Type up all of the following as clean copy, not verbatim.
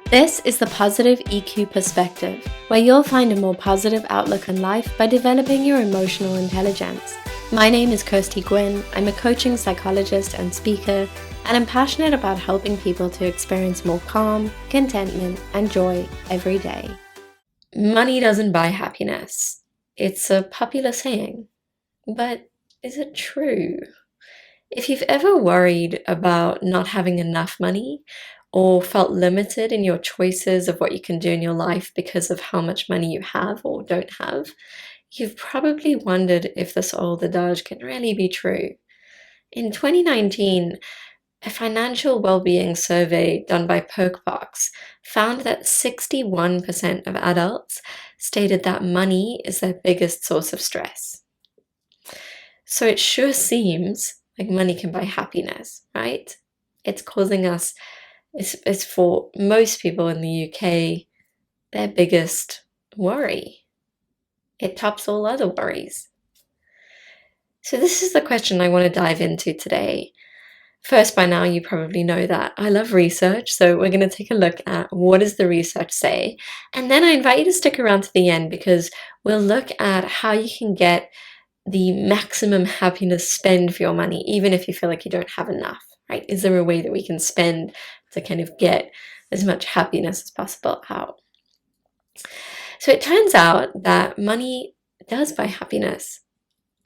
This is the Positive EQ Perspective, where you'll find a more positive outlook on life by developing your emotional intelligence. My name is Kirsty Gwynn. I'm a coaching psychologist and speaker, and I'm passionate about helping people to experience more calm, contentment, and joy every day. Money doesn't buy happiness. It's a popular saying, but is it true? If you've ever worried about not having enough money or felt limited in your choices of what you can do in your life because of how much money you have or don't have, you've probably wondered if this old adage can really be true. In 2019, a financial well-being survey done by Perkbox found that 61% of adults stated that money is their biggest source of stress. So it sure seems like money can buy happiness, right? It's causing us, it's for most people in the UK, their biggest worry. It tops all other worries. So this is the question I want to dive into today. First, by now you probably know that I love research, so we're going to take a look at what does the research say, and then I invite you to stick around to the end because we'll look at how you can get the maximum happiness spend for your money, even if you feel like you don't have enough, right? Is there a way that we can spend to kind of get as much happiness as possible out? So it turns out that money does buy happiness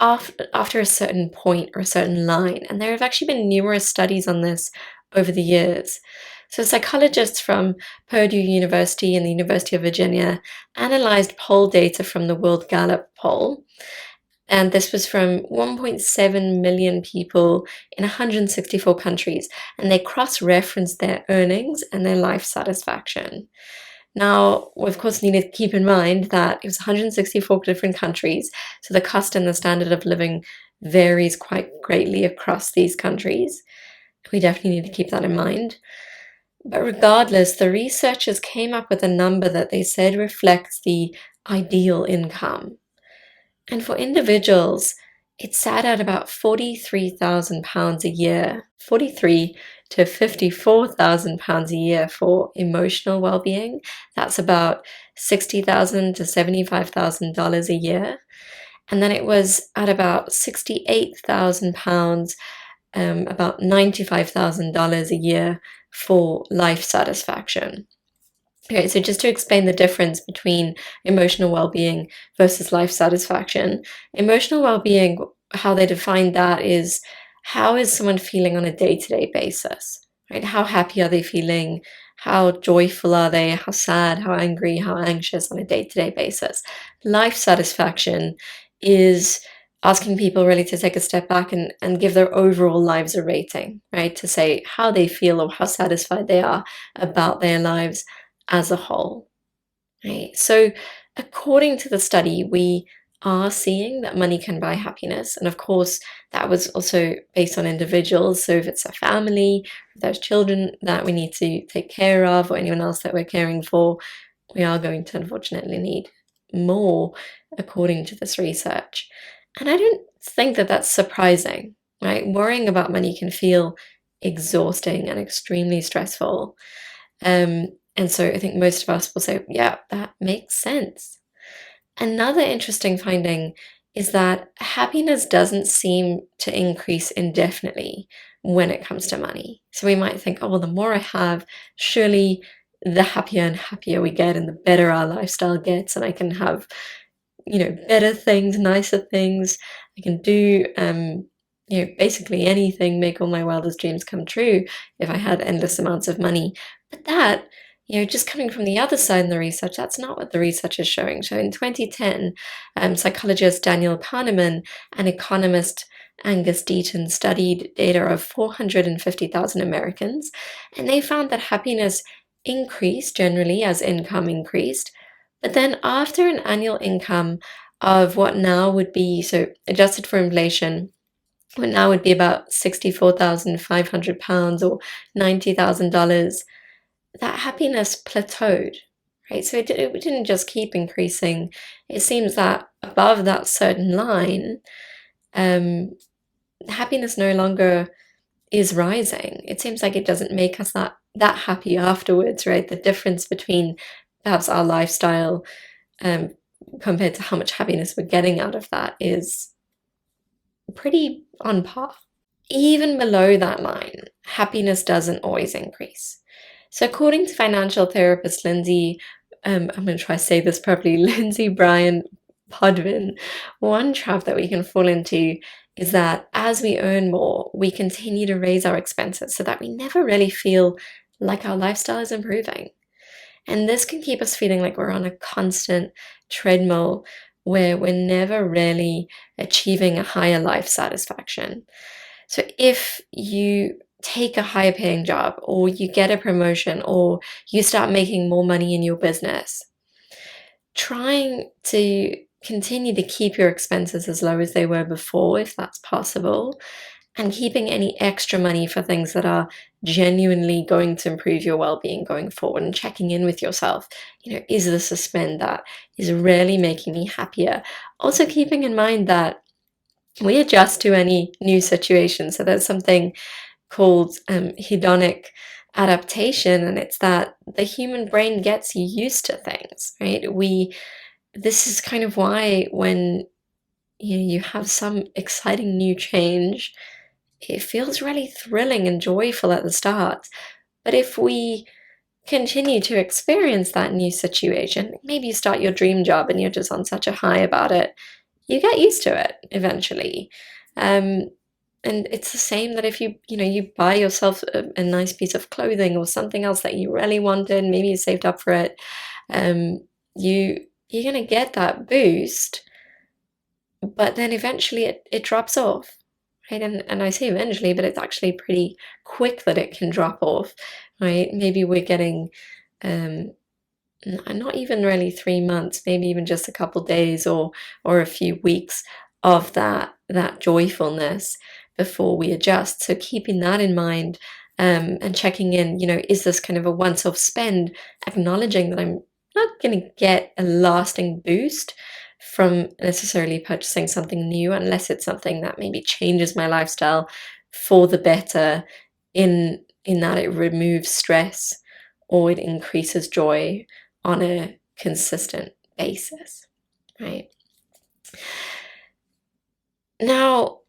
after a certain point or a certain line. And there have actually been numerous studies on this over the years. So psychologists from Purdue University and the University of Virginia analyzed poll data from the World Gallup poll. And this was from 1.7 million people in 164 countries. And they cross-referenced their earnings and their life satisfaction. Now, we of course need to keep in mind that it was 164 different countries, so the cost and the standard of living varies quite greatly across these countries. We definitely need to keep that in mind. But regardless, the researchers came up with a number that they said reflects the ideal income. And for individuals, it sat at about £43,000 a year, 43 to £54,000 a year for emotional well-being. That's about $60,000 to $75,000 a year. And then it was at about £68,000, about $95,000 a year for life satisfaction. Okay, so just to explain the difference between emotional well-being versus life satisfaction. Emotional well-being, how they define that is, how is someone feeling on a day-to-day basis, right? How happy are they feeling? How joyful are they? How sad, how angry, how anxious on a day-to-day basis? Life satisfaction is asking people really to take a step back and give their overall lives a rating, right? To say how they feel or how satisfied they are about their lives as a whole, right? So according to the study, we are seeing that money can buy happiness. And of course, that was also based on individuals. So if it's a family, if there's children that we need to take care of, or anyone else that we're caring for, we are going to unfortunately need more according to this research. And I don't think that that's surprising, right? Worrying about money can feel exhausting and extremely stressful. And so I think most of us will say, yeah, that makes sense. Another interesting finding is that happiness doesn't seem to increase indefinitely when it comes to money. So we might think, oh, well, the more I have, surely the happier and happier we get and the better our lifestyle gets, and I can have, better things, nicer things. I can do, basically anything, make all my wildest dreams come true if I had endless amounts of money. But that, just coming from the other side in the research, that's not what the research is showing. So in 2010, psychologist Daniel Kahneman and economist Angus Deaton studied data of 450,000 Americans, and they found that happiness increased generally as income increased. But then after an annual income of what now would be, so adjusted for inflation, what now would be about £64,500 or $90,000, that happiness plateaued, right? So it didn't just keep increasing. It seems that above that certain line, happiness no longer is rising. It seems like it doesn't make us that that happy afterwards, right? The difference between perhaps our lifestyle um, compared to how much happiness we're getting out of that is pretty on par. Even below that line, happiness doesn't always increase. So, according to financial therapist Lindsay, I'm going to try to say this properly, Lindsay Bryan Podvin, one trap that we can fall into is that as we earn more, we continue to raise our expenses so that we never really feel like our lifestyle is improving. And this can keep us feeling like we're on a constant treadmill where we're never really achieving a higher life satisfaction. So if you take a higher paying job or you get a promotion or you start making more money in your business, trying to continue to keep your expenses as low as they were before, if that's possible, and keeping any extra money for things that are genuinely going to improve your well-being going forward, and checking in with yourself, is this a spend that is really making me happier? Also keeping in mind that we adjust to any new situation. So there's something called hedonic adaptation, and it's that the human brain gets used to things, right? This is kind of why when you have some exciting new change, it feels really thrilling and joyful at the start. But if we continue to experience that new situation, maybe you start your dream job and you're just on such a high about it, you get used to it eventually. Um, and it's the same that if you buy yourself a nice piece of clothing or something else that you really wanted, maybe you saved up for it, um, you're gonna get that boost, but then eventually it drops off, right? And I say eventually, but it's actually pretty quick that it can drop off, right? Maybe we're getting not even really 3 months, maybe even just a couple days or a few weeks of that joyfulness before we adjust. So keeping that in mind, and checking in, is this kind of a once-off spend, acknowledging that I'm not going to get a lasting boost from necessarily purchasing something new unless it's something that maybe changes my lifestyle for the better, in that it removes stress or it increases joy on a consistent basis, right? Now,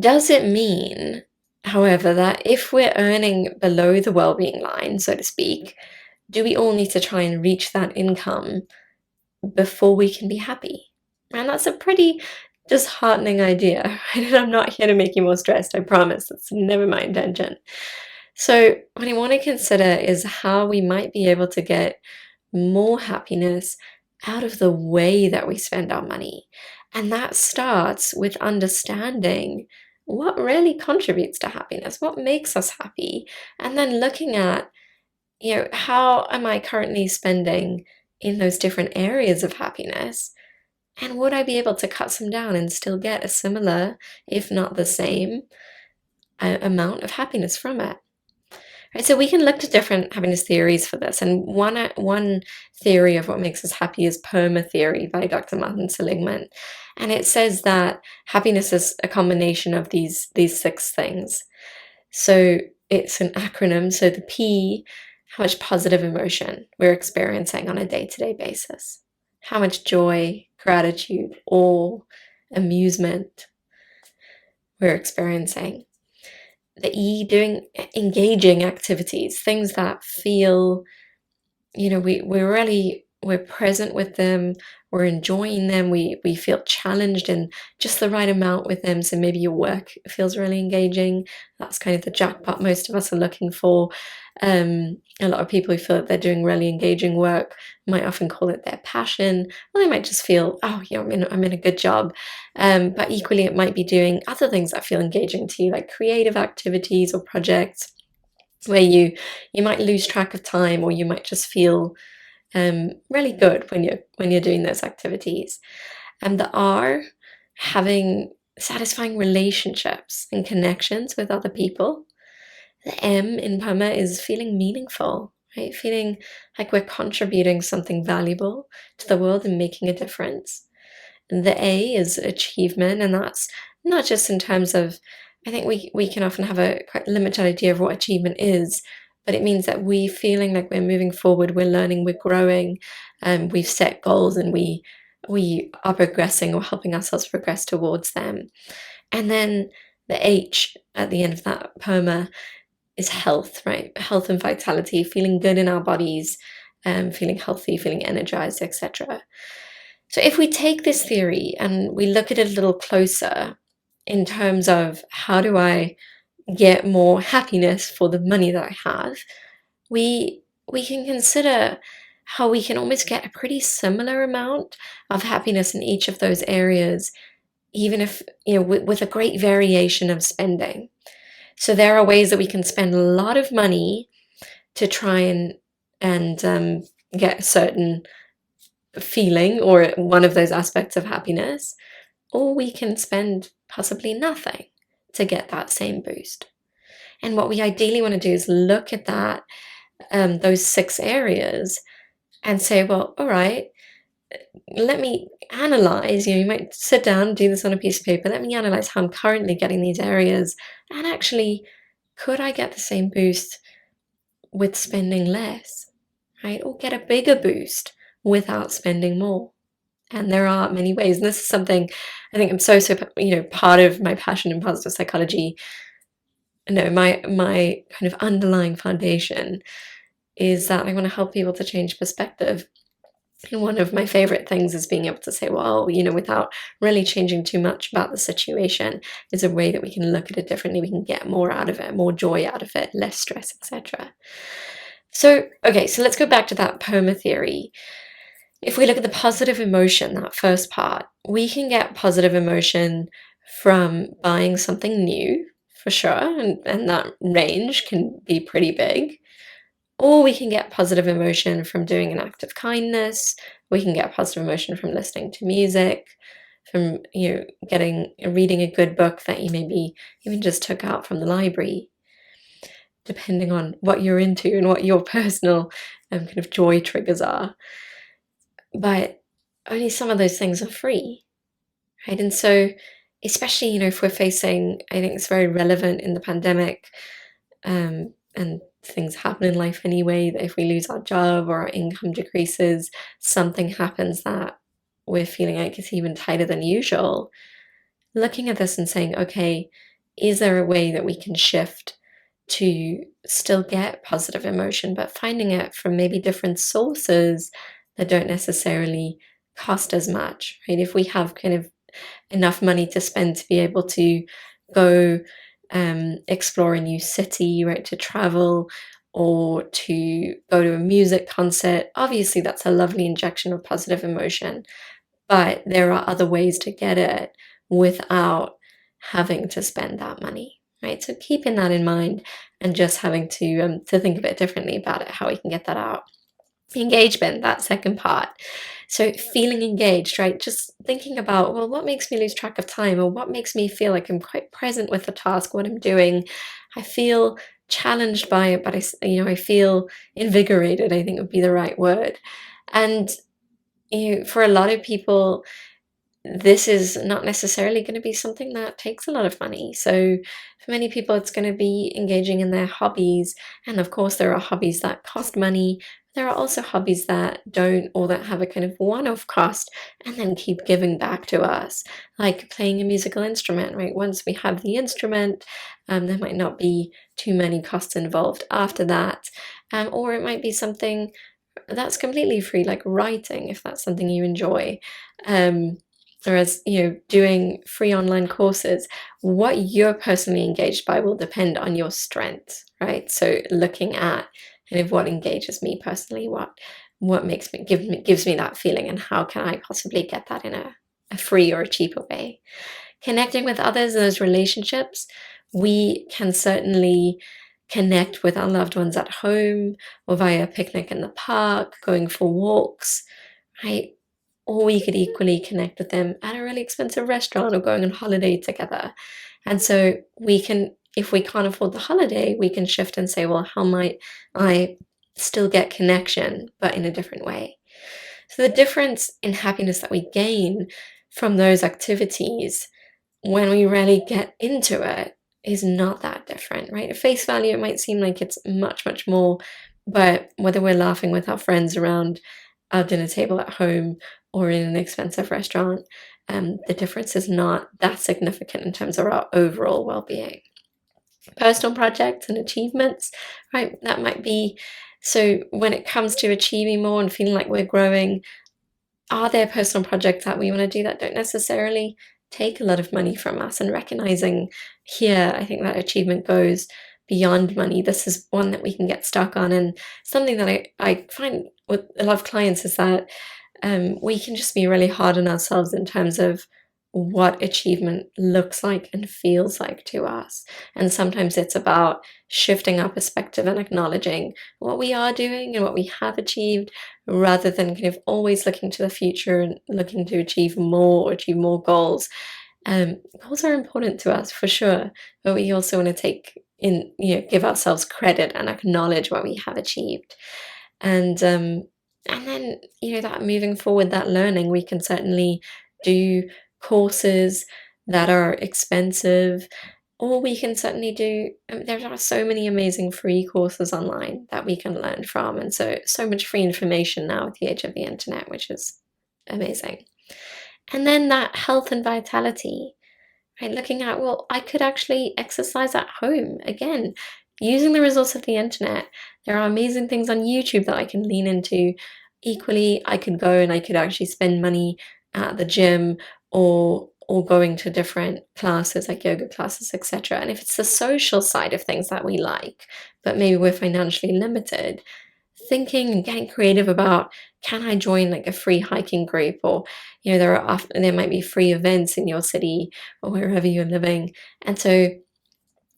does it mean, however, that if we're earning below the well-being line, so to speak, do we all need to try and reach that income before we can be happy? And that's a pretty disheartening idea, right? And I'm not here to make you more stressed, I promise. That's never my intention. So, what I want to consider is how we might be able to get more happiness out of the way that we spend our money. And that starts with understanding what really contributes to happiness, what makes us happy, and then looking at, how am I currently spending in those different areas of happiness? And would I be able to cut some down and still get a similar, if not the same, amount of happiness from it? Right, so we can look to different happiness theories for this, and one theory of what makes us happy is PERMA theory by Dr. Martin Seligman, and it says that happiness is a combination of these six things. So it's an acronym. So the P, how much positive emotion we're experiencing on a day-to-day basis, how much joy, gratitude, awe, amusement we're experiencing. The E, doing engaging activities, things that feel, we're present with them, we're enjoying them, we feel challenged in just the right amount with them. So maybe your work feels really engaging. That's kind of the jackpot most of us are looking for. A lot of people who feel that they're doing really engaging work might often call it their passion, or they might just feel, oh, I'm in a good job. But equally, it might be doing other things that feel engaging to you, like creative activities or projects where you might lose track of time, or you might just feel really good when you're doing those activities. And the R, having satisfying relationships and connections with other people. The M in PERMA is feeling meaningful, right? Feeling like we're contributing something valuable to the world and making a difference. And the A is achievement, and that's not just in terms of, I think we can often have a quite limited idea of what achievement is, but it means that we feeling like we're moving forward, we're learning, we're growing, we've set goals, and we are progressing or helping ourselves progress towards them. And then the H at the end of that PERMA is health, right? Health and vitality, feeling good in our bodies, feeling healthy, feeling energized, etc. So if we take this theory and we look at it a little closer in terms of how do I get more happiness for the money that I have, we can consider how we can almost get a pretty similar amount of happiness in each of those areas, even if, with a great variation of spending. So there are ways that we can spend a lot of money to try and get a certain feeling or one of those aspects of happiness, or we can spend possibly nothing to get that same boost. And what we ideally want to do is look at that, those 6 areas, and say, well, all right, let me analyze. You might sit down, do this on a piece of paper. Let me analyze how I'm currently getting these areas, and actually, could I get the same boost with spending less, right? Or get a bigger boost without spending more? And there are many ways. And this is something I think I'm so, part of my passion in positive psychology. No, my kind of underlying foundation is that I want to help people to change perspective. And one of my favorite things is being able to say, well, without really changing too much about the situation, is a way that we can look at it differently. We can get more out of it, more joy out of it, less stress, etc. So, okay, so let's go back to that PERMA theory. If we look at the positive emotion, that first part, we can get positive emotion from buying something new, for sure, and that range can be pretty big. Or we can get positive emotion from doing an act of kindness. We can get positive emotion from listening to music, from reading a good book that you maybe even just took out from the library, depending on what you're into and what your personal kind of joy triggers are. But only some of those things are free, right? And so, especially, if we're facing, I think it's very relevant in the pandemic, and things happen in life anyway, that if we lose our job or our income decreases, something happens that we're feeling like it's even tighter than usual. Looking at this and saying, okay, is there a way that we can shift to still get positive emotion, but finding it from maybe different sources that don't necessarily cost as much, right? If we have kind of enough money to spend to be able to go explore a new city, right, to travel, or to go to a music concert, obviously that's a lovely injection of positive emotion, but there are other ways to get it without having to spend that money, right? So keeping that in mind and just having to think a bit differently about it, how we can get that out. Engagement, that second part. So feeling engaged, right? Just thinking about, well, what makes me lose track of time, or what makes me feel like I'm quite present with the task, what I'm doing. I feel challenged by it, but I feel invigorated, I think would be the right word. And for a lot of people, this is not necessarily going to be something that takes a lot of money. So for many people, it's going to be engaging in their hobbies. And of course, there are hobbies that cost money. There are also hobbies that don't, or that have a kind of one-off cost and then keep giving back to us, like playing a musical instrument, right? Once we have the instrument, there might not be too many costs involved after that. Or it might be something that's completely free, like writing, if that's something you enjoy. Whereas, doing free online courses, what you're personally engaged by will depend on your strengths, right? So looking at kind of what engages me personally, what gives me that feeling, and how can I possibly get that in a free or a cheaper way. Connecting with others in those relationships, we can certainly connect with our loved ones at home or via a picnic in the park, going for walks, right? Or we could equally connect with them at a really expensive restaurant or going on holiday together. And so we can, if we can't afford the holiday, we can shift and say, well, how might I still get connection, but in a different way? So the difference in happiness that we gain from those activities when we really get into it is not that different, right? At face value, it might seem like it's much, much more, but whether we're laughing with our friends around our dinner table at home or in an expensive restaurant, the difference is not that significant in terms of our overall well-being. Personal projects and achievements, right? That might be, so when it comes to achieving more and feeling like we're growing, are there personal projects that we want to do that don't necessarily take a lot of money from us? And recognizing here, I think that achievement goes beyond money. This is one that we can get stuck on. And something that I find with a lot of clients is that we can just be really hard on ourselves in terms of what achievement looks like and feels like to us. And sometimes it's about shifting our perspective and acknowledging what we are doing and what we have achieved, rather than kind of always looking to the future and looking to achieve more or achieve more goals. Goals are important to us for sure, but we also want to give ourselves credit and acknowledge what we have achieved. And then, that moving forward, that learning, we can certainly do courses that are expensive, or we can certainly do, there are so many amazing free courses online that we can learn from. And so much free information now at the age of the internet, which is amazing. And then that health and vitality, right? Looking at, well, I could actually exercise at home. Again, using the resource of the internet, there are amazing things on YouTube that I can lean into. Equally, I could go and I could actually spend money at the gym or going to different classes like yoga classes, etc. And if it's the social side of things that we like, but maybe we're financially limited, thinking and getting creative about, can I join like a free hiking group? Or there might be free events in your city or wherever you're living. And so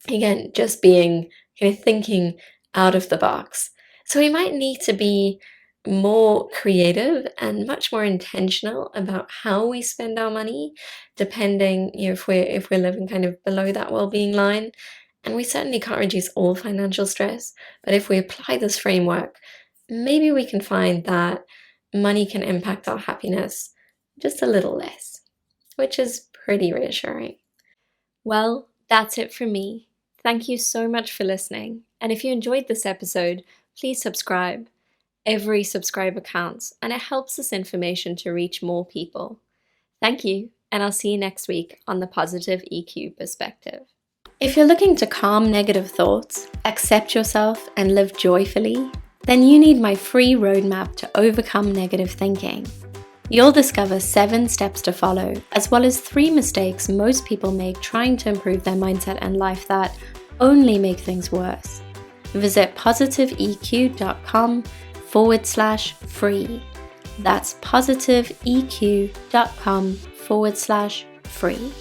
again, just being thinking out of the box. So we might need to be more creative and much more intentional about how we spend our money, depending, if we're living kind of below that well-being line. And we certainly can't reduce all financial stress, but if we apply this framework, maybe we can find that money can impact our happiness just a little less, which is pretty reassuring. Well, that's it from me. Thank you so much for listening. And if you enjoyed this episode, please subscribe. Every subscriber counts, and it helps this information to reach more people. Thank you, and I'll see you next week on the Positive EQ Perspective. If you're looking to calm negative thoughts, accept yourself, and live joyfully, then you need my free roadmap to overcome negative thinking. You'll discover 7 steps to follow, as well as 3 mistakes most people make trying to improve their mindset and life that only make things worse. Visit positiveeq.com/free. That's positiveeq.com/free.